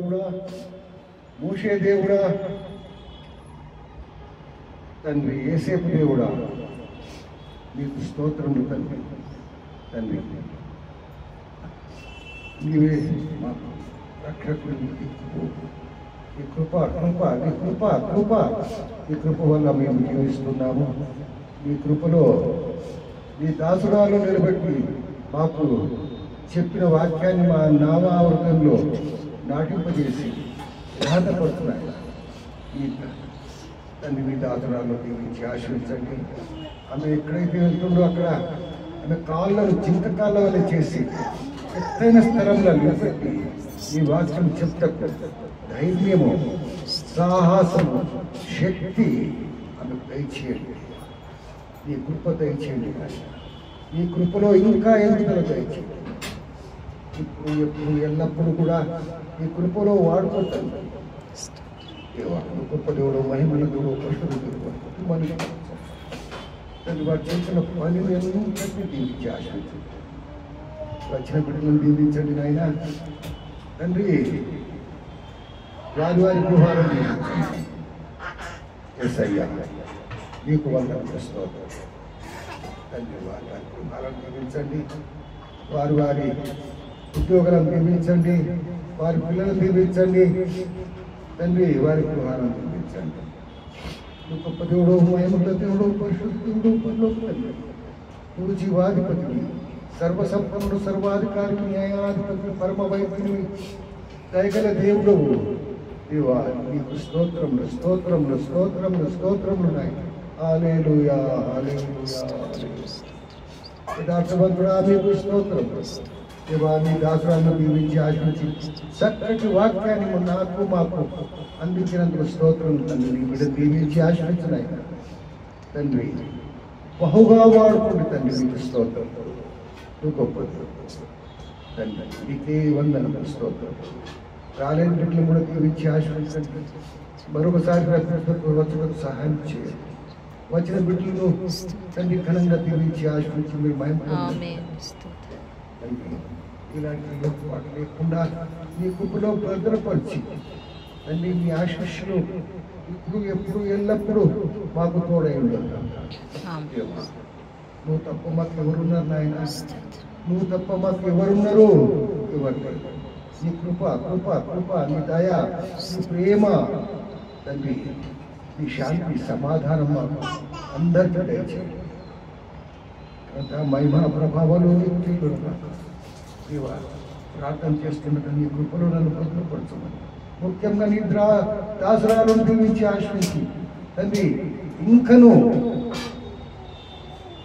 దేవుడా, మోషే దేవుడా, తండ్రి యేసేపు దేవుడా, నీకు స్తోత్రములు తండ్రి. తండ్రి నీవే మాకు రక్షకుడు. ఈ కృప కృప నీ కృప కృప ఈ కృప వల్ల మేము జీవిస్తున్నాము. ఈ కృపలో నీ దాసురాలు నిలబెట్టి మాకు చెప్పిన వాక్యాన్ని మా నామావృతంలో నాటింపజేసి బాధపడుతున్నాయి. ఈ తండ్రి మీ దాసురాలు దీవించి ఆశ్రయించండి. ఆమె ఎక్కడైతే వెళ్తుందో అక్కడ ఆమె కాళ్ళను జింక కాళ్ళ వల్ల చేసి ఎత్తైన స్థలంలో నిలబెట్టి ఈ వాక్యం చెప్తకు ధైర్యము, సాహసము, శక్తి ఆమె దయచేయండి. నీ కృప దయచేయండి. ఈ కృపలో ఇంకా ఎదుగుదల దయచేయండి. ఇప్పుడు ఎప్పుడు ఎల్లప్పుడూ కూడా ఈ కృపలో వాడుకుంటాను. గొప్ప దేవుడు, మహిమల దేవుడు, పశువుడు దేవుడు, మనుషులు తండ్రి వారు చేసిన పని అన్నింటినీ దీవించి ఆశించండి. వచ్చిన బిడ్డలను దీవించండి నాయన. తండ్రి వారి వారి గృహాలను యేసయ్యా నీకు వందనములు స్తోత్రం. తండ్రి వారి వారి గృహాలను దీవించండి. వారి వారి ఉద్యోగాలను దీవించండి. వారి పిల్లలను దీవించండి. తండ్రి వారి గృహాలను దీవించండి. గొప్ప దేవుడు, మహిమల దేవుడు, పరిశుద్ధుడు, పరలోక తండ్రి, నువ్వు జీవాధిపతిని, సర్వసంపన్నుడు, సర్వాధికారి, న్యాయాధిపతి, పరమ వైద్యుని, దయగల దేవుడు. దేవా నీకు స్తోత్రములు స్తోత్రములు స్తోత్రములు స్తోత్రములు నాయన. హల్లెలూయా హల్లెలూయా. యథార్థవంతుడా నీకు స్తోత్రములు. దేవా నీ దాసురాలను దీవించి ఆశించి చక్కటి వాక్యాన్ని నాకు మాకు అందించినందుకు స్తోత్రం తండ్రి. నీ బిడ్డ దీవించి ఆశించినాయి తండ్రి. బహుగా వాడుకోండి తండ్రి. నీకు స్తోత్రం. నువ్వు గొప్పది తండ్రి. నీకే వందనము స్తోత్రం. రాలేని బిడ్డలు కూడా దీవించి ఆశించండి. మరొకసారి వచ్చుటకు సహాయం చేయండి. వచ్చిన బిడ్డలను తండ్రి ఘనంగా దీవించి ఆశించి మీరు మహిమ ఇలాంటి లోటుపాటు లేకుండా నీ కృపలో భద్రపరిచి తండ్రి మీ ఆశీస్సులు ఇప్పుడు ఎప్పుడు ఎల్లప్పుడూ మాకు తోడై ఉండదు. నువ్వు తప్ప మాకు ఎవరున్నారు నాయన? నువ్వు తప్ప మాకు ఎవరున్నారు? ఎవరు? నీ కృప కృప కృప, నీ దయ, నీ ప్రేమ తండ్రి, నీ శాంతి సమాధానం మాకు అందరికీ దయచేయండి. మహిమ ప్రభావాలు ప్రార్థన చేస్తున్నట్టు నీ కృపలో నన్ను భద్రపరచమని, ముఖ్యంగా నీ దాసరాలను దీవించి ఆశ్రయించి తండ్రి ఇంకను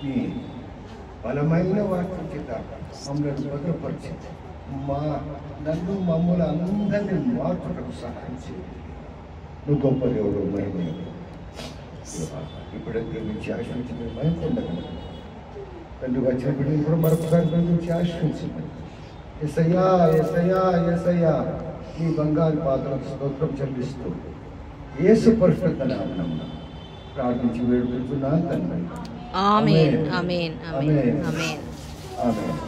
నీ బలమైన వాక్యం చేత మమ్మల్ని భద్రపరిచి నన్ను మమ్మల్ని అందరినీ మార్చుటకు సహాయం చేయండి. నువ్వు గొప్ప దేవుడు, మహిమ ఇప్పుడే దీవించి ఆశ్రయించి మీరు మహిమ పొందగలరు తండ్రి. వచ్చిన బిడ్డలు కూడా మరొకసారి దీవించి ఆశ్రయించండి. యేసయ్యా యేసయ్యా యేసయ్యా నీ బంగారు పాత్రకు స్తోత్రం చెల్లిస్తూ యేసు పరిశుద్ధ నామమున ప్రార్థించి వేడుకుంటున్నాను తండ్రి. ఆమేన్ ఆమేన్ ఆమేన్ ఆమేన్. ఆమేన్.